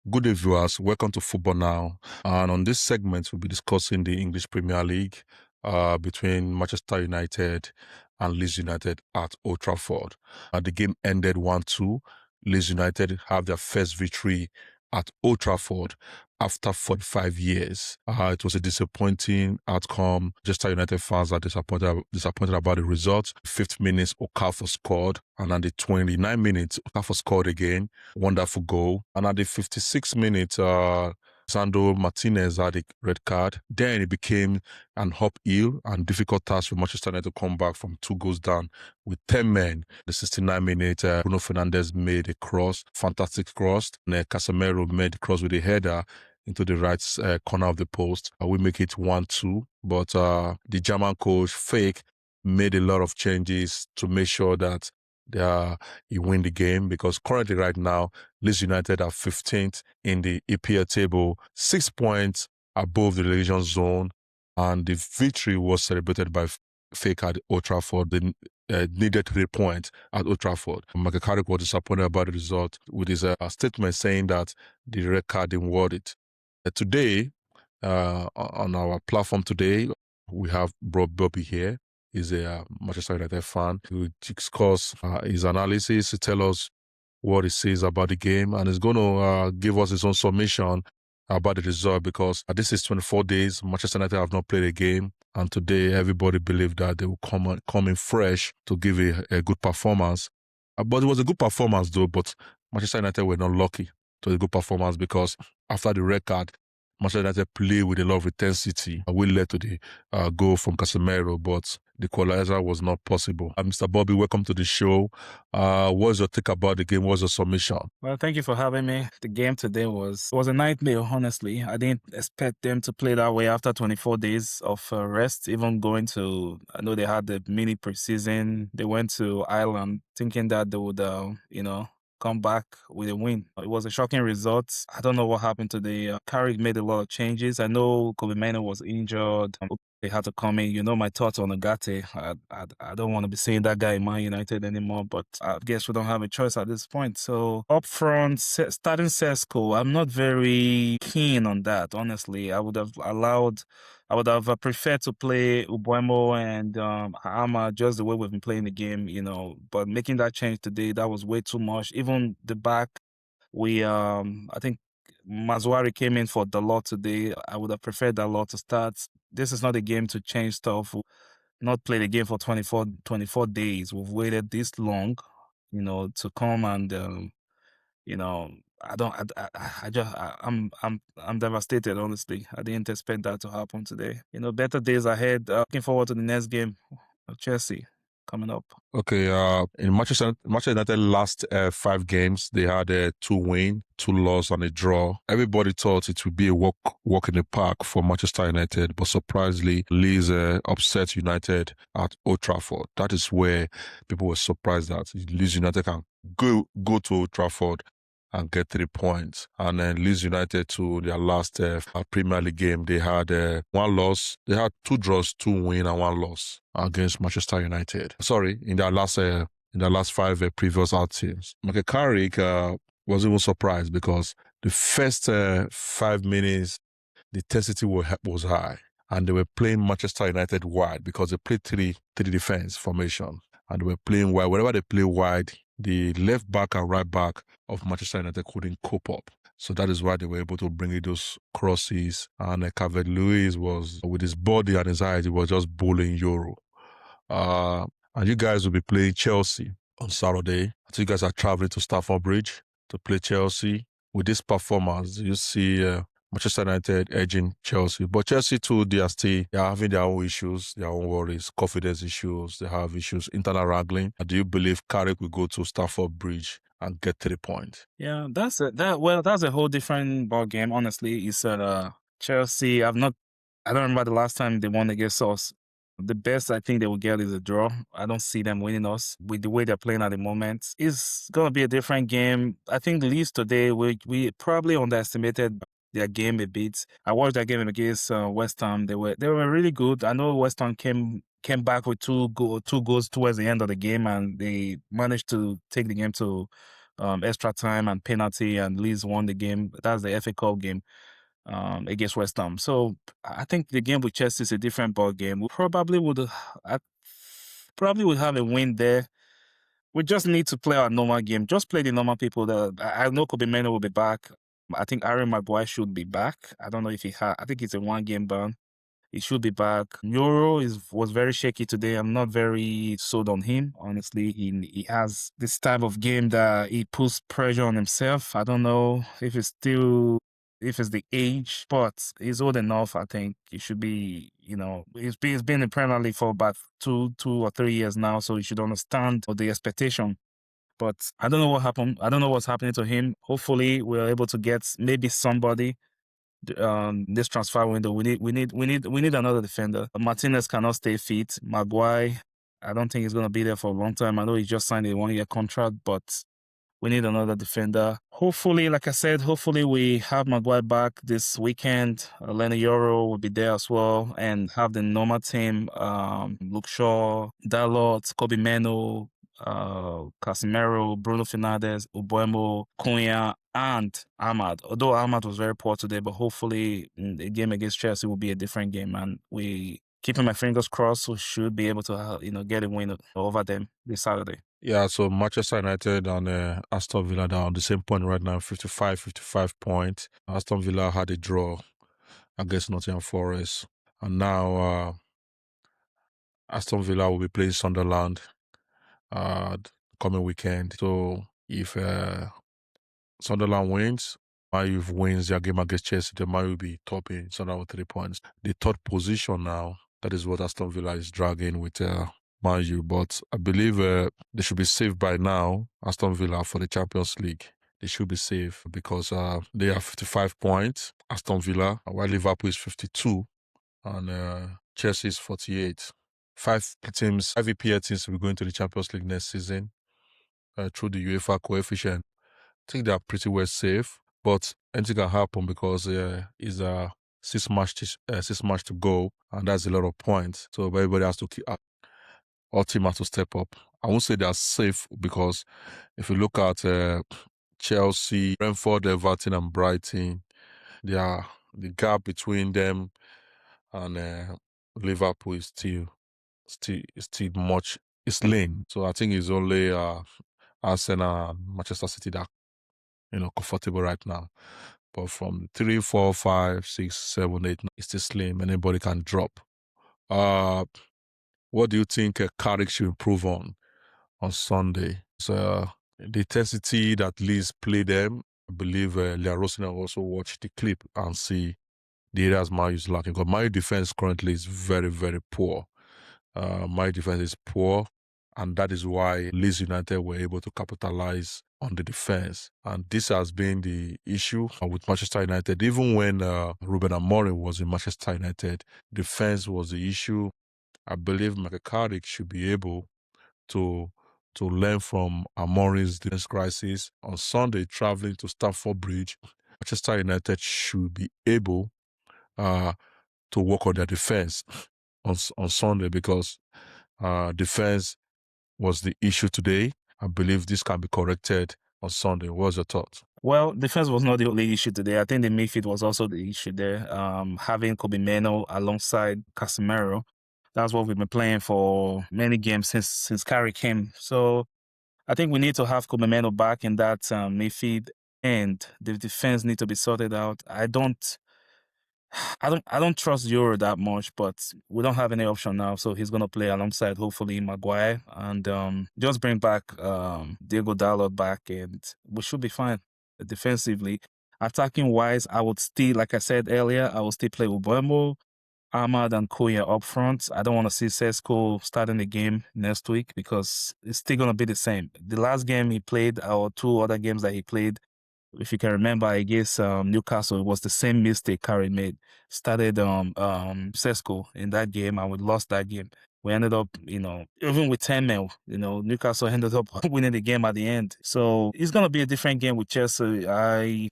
Good day, viewers. Welcome to Football Now. And on this segment, we'll be discussing the English Premier League between Manchester United and Leeds United at Old Trafford. The game ended 1-2. Leeds United have their first victory at Old Trafford after 45 years. It was a disappointing outcome. Manchester United fans are disappointed about the result. 5th minute, Okafor scored. And at the 29 minutes, Okafor scored again. Wonderful goal. And at the 56th minute, Sandro Martinez had a red card. Then it became an uphill and difficult task for Manchester United to come back from 2 goals down with 10 men. The 69 minute, Bruno Fernandes made a cross, fantastic cross. And Casemiro made the cross with a header into the right corner of the post. We make it 1-2. But the German coach, Fake, made a lot of changes to make sure that you win the game, because currently right now, Leeds United are 15th in the EPL table, 6 points above the relegation zone, and the victory was celebrated by Fake at Old Trafford. They needed 3 points at Old Trafford. Michael Carrick was disappointed about the result with his statement saying that the red card didn't worth it. Today, on our platform today, we have Bro Bobby here. He's a Manchester United fan. He will discuss his analysis, to tell us what he says about the game, and he's going to give us his own submission about the result, because this is 24 days. Manchester United have not played a game, and today everybody believed that they will come in fresh to give a good performance. But it was a good performance though, but Manchester United were not lucky to a good performance, because after the red card, Manchester United played with a lot of intensity, which led to the goal from Casemiro, but the equalizer was not possible. Mr. Bobby, welcome to the show. What's your take about the game? What's your submission? Well, thank you for having me. The game today was a nightmare, honestly. I didn't expect them to play that way after 24 days of rest, even going to, I know they had the mini preseason. They went to Ireland thinking that they would, come back with a win. It was a shocking result. I don't know what happened today. Carrick made a lot of changes. I know Kobe Mainoo was injured. They had to come in. You know my thoughts on Agate. I don't want to be saying that guy in Man United anymore, but I guess we don't have a choice at this point. So up front, starting Sesko, I'm not very keen on that, honestly. I would have preferred to play Ubuemo and Hama just the way we've been playing the game, but making that change today, that was way too much. Even the back, I think Mazuari came in for Dalot today. I would have preferred Dalot to start. This is not a game to change stuff. Not play the game for 24 days. We've waited this long, to come and, I'm devastated, honestly. I didn't expect that to happen today. Better days ahead. Looking forward to the next game, Chelsea, coming up. Okay, in Manchester United last 5 games, they had 2 wins, 2 losses, and a draw. Everybody thought it would be a walk in the park for Manchester United, but surprisingly, Leeds upset United at Old Trafford. That is where people were surprised that Leeds United can go to Old Trafford and get 3 points. And then Leeds United, to their last Premier League game, they had 1 loss. They had 2 draws, 2 wins, and 1 loss against Manchester United. Sorry, in their last 5 previous outings. Michael Carrick was even surprised, because the first 5 minutes, the intensity was high, and they were playing Manchester United wide, because they played three defense formation, and they were playing wide. Whenever they play wide, the left back and right back of Manchester United couldn't cope up. So that is why they were able to bring in those crosses. And Calvert-Lewin was, with his body and his height, he was just bowling Euro. And you guys will be playing Chelsea on Saturday. I think you guys are traveling to Stamford Bridge to play Chelsea. With this performance, you see Manchester United edging Chelsea. But Chelsea too, they are having their own issues, their own worries, confidence issues. They have issues, internal wrangling. Do you believe Carrick will go to Stamford Bridge and get 3 points? Yeah, that's a whole different ball game. Honestly, you said Chelsea. I don't remember the last time they won against us. The best I think they will get is a draw. I don't see them winning us with the way they're playing at the moment. It's gonna be a different game. I think Leeds today, we probably underestimated their game a bit. I watched that game against West Ham. They were really good. I know West Ham came back with two goals towards the end of the game, and they managed to take the game to extra time and penalty, and Leeds won the game. That's the FA Cup game against West Ham. So I think the game with Chelsea is a different ball game. I probably would have a win there. We just need to play our normal game. Just play the normal people. I know Kobe Meno will be back. I think Aaron Maguire should be back. I don't know if he had. I think it's a one-game ban. He should be back. Euro was very shaky today. I'm not very sold on him, honestly. He has this type of game that he puts pressure on himself. I don't know if it's the age, but he's old enough. I think he should be. He's been in Premier League for about 2 or 3 years now, so he should understand the expectation. But I don't know what happened. I don't know what's happening to him. Hopefully, we're able to get maybe somebody this transfer window. We need another defender. Martinez cannot stay fit. Maguire, I don't think he's gonna be there for a long time. I know he just signed a 1-year contract, but we need another defender. Hopefully, like I said, hopefully we have Maguire back this weekend. Lenny Yoro will be there as well, and have the normal team. Luke Shaw, Dalot, Kobe Meno, Casemiro, Bruno Fernandes, Ubuemo, Cunha, and Ahmad. Although Ahmad was very poor today, but hopefully the game against Chelsea will be a different game, and we keeping my fingers crossed, we should be able to get a win over them this Saturday. Yeah, so Manchester United and Aston Villa are on the same point right now, 55 points. Aston Villa had a draw against Nottingham Forest. And now Aston Villa will be playing Sunderland coming weekend. So if Sunderland wins, Man U wins their game against Chelsea, then Man U will be topping Sunderland with 3 points. The third position now, that is what Aston Villa is dragging with Man U. But I believe they should be safe by now, Aston Villa, for the Champions League. They should be safe because they have 55 points, Aston Villa, while Liverpool is 52 and Chelsea is 48. 5 EPL teams will be going to the Champions League next season through the UEFA coefficient. I think they are pretty well safe, but anything can happen because it's a 6 match to go, and that's a lot of points. So everybody has to keep up. All teams have to step up. I won't say they are safe because if you look at Chelsea, Brentford, Everton, and Brighton, the gap between them and Liverpool is still much. It's lean. So I think it's only Arsenal and Manchester City that comfortable right now. But from 3, 4, 5, 6, 7, 8, 9, it's still slim. Anybody can drop. What do you think Carrick should improve on Sunday? So the intensity that Leeds play them, I believe Leah Rosina also watch the clip and see the areas Man U is lacking. Because my defense currently is very, very poor. My defense is poor, and that is why Leeds United were able to capitalize on the defense. And this has been the issue with Manchester United. Even when Ruben Amorim was in Manchester United, defense was the issue. I believe Michael Carrick should be able to learn from Amorim's defense crisis. On Sunday, traveling to Stamford Bridge, Manchester United should be able to work on their defense on Sunday because defense was the issue today. I believe this can be corrected on Sunday. What's your thoughts? Well, defense was not the only issue today. I think the midfield was also the issue there. Having Kobe Meno alongside Casemiro, that's what we've been playing for many games since Carrick came. So I think we need to have Kobe Meno back in that midfield, and the defense need to be sorted out. I don't trust Euro that much, but we don't have any option now, so he's gonna play alongside hopefully Maguire and just bring back Diego Dalot back, and we should be fine defensively. Attacking wise, I would still, like I said earlier, I would still play Ubuemo, Ahmad, and Koya up front. I don't want to see Sesko starting the game next week because it's still gonna be the same. The last game he played, or 2 other games that he played, if you can remember, against Newcastle, it was the same mistake Carrick made. Started Sesko in that game, and we lost that game. We ended up, even with 10 men, Newcastle ended up winning the game at the end. So it's gonna be a different game with Chelsea. I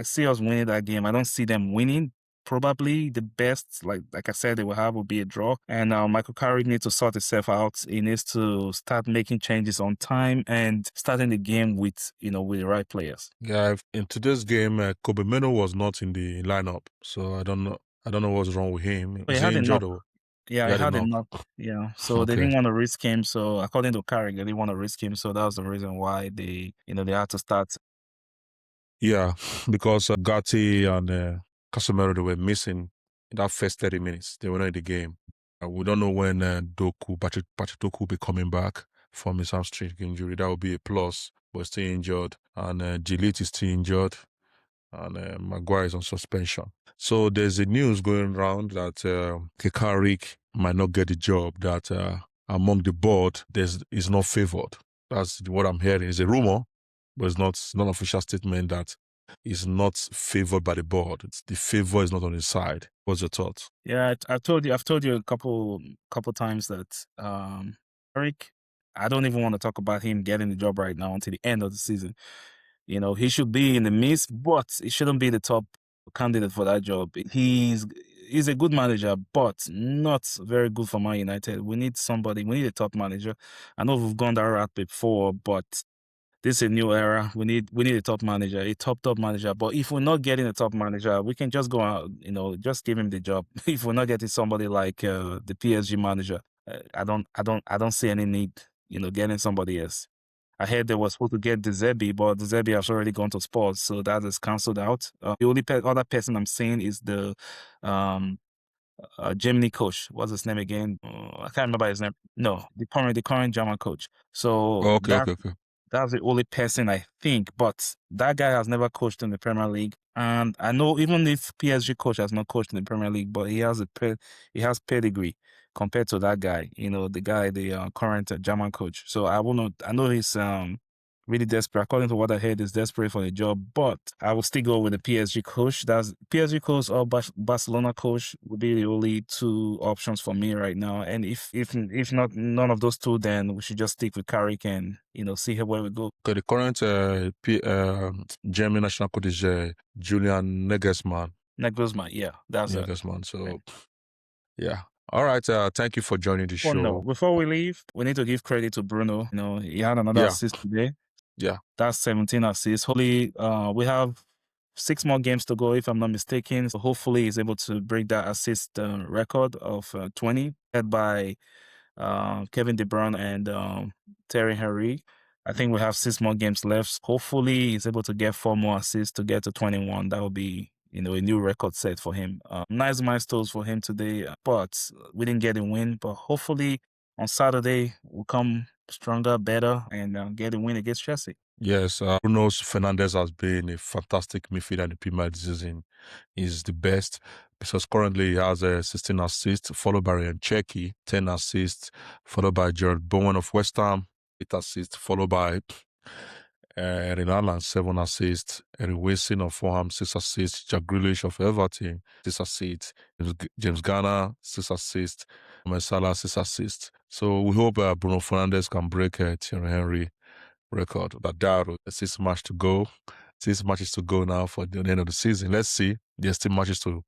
see us winning that game. I don't see them winning, probably the best, like I said, they will have will be a draw. And Michael Carrick needs to sort himself out. He needs to start making changes on time and starting the game with with the right players. Yeah, in today's game, Kobe Mino was not in the lineup, so I don't know. I don't know what's wrong with him. But he Is he had a injured knock. or Yeah, he he had a had a knock? knock. Yeah, so they Okay. didn't want to risk him. So according to Carrick, they didn't want to risk him. So that was the reason why they had to start. Yeah, because Gatti and Casemiro, they were missing in that first 30 minutes. They were not in the game. We don't know when Doku will be coming back from his hamstring injury. That would be a plus, but still injured. And Gilit is still injured. And Maguire is on suspension. So there's a news going around that Kekarik might not get the job, that among the board, is not favored. That's what I'm hearing. It's a rumor, but it's not an official statement that is not favored by the board. The favor is not on his side. What's your thoughts? Yeah, I've told you a couple times that Eric, I don't even want to talk about him getting the job right now until the end of the season. He should be in the midst, but he shouldn't be the top candidate for that job. He's a good manager, but not very good for Man United. We need somebody. We need a top manager. I know we've gone that route before, but this is a new era. We need a top manager, a top manager. But if we're not getting a top manager, we can just go out, just give him the job. If we're not getting somebody like the PSG manager, I don't see any need, getting somebody else. I heard they were supposed to get De Zerbi, but De Zerbi has already gone to sports, so that is cancelled out. The only other person I'm seeing is the um Germany coach. What's his name again? I can't remember his name. No, the current German coach. So Okay, okay, okay. that's the only person I think, but that guy has never coached in the Premier League. And I know even if PSG coach has not coached in the Premier League, but he has pedigree compared to that guy. The current German coach. So I know he's really desperate. According to what I heard, he's desperate for a job. But I will still go with the PSG coach. That's PSG coach or Barcelona coach would be the only two options for me right now. And if not none of those two, then we should just stick with Carrick and see where we go. Okay, the current German national coach is Julian Nagelsmann. Nagelsmann, yeah, that's it. Nagelsmann. So, yeah. All right. Thank you for joining the Oh no! show. Before we leave, we need to give credit to Bruno. He had another Yeah, assist today. yeah. That's 17 assists. Hopefully, we have 6 more games to go, if I'm not mistaken. So hopefully, he's able to break that assist record of 20, led by Kevin De Bruyne and Terry Henry. I think we have 6 more games left. Hopefully, he's able to get 4 more assists to get to 21. That would be, a new record set for him. Nice milestones for him today, but we didn't get a win. But hopefully, on Saturday, we'll come stronger, better, and get a win against Chelsea. Yes, Bruno Fernandes has been a fantastic midfielder in the Premier League this season. He's the best because currently he has 16 assists, followed by Ryan Cherki, 10 assists, followed by Jared Bowen of West Ham, 8 assists, followed by Erin Allen, 7 assists, Erin Wilson of Fulham, 6 assists, Jack Grealish of Everton, 6 assists, James Garner, 6 assists, Mohamed Salah, 6 assists. So we hope Bruno Fernandes can break Thierry Henry record. But there are 6 matches to go. 6 matches to go now for the end of the season. Let's see. There's still matches to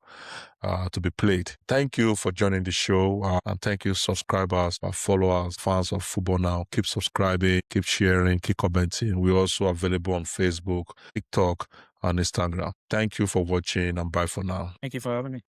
be played. Thank you for joining the show, and thank you, subscribers, followers, fans of Football Now. Keep subscribing, keep sharing, keep commenting. We're also available on Facebook, TikTok, and Instagram. Thank you for watching, and bye for now. Thank you for having me.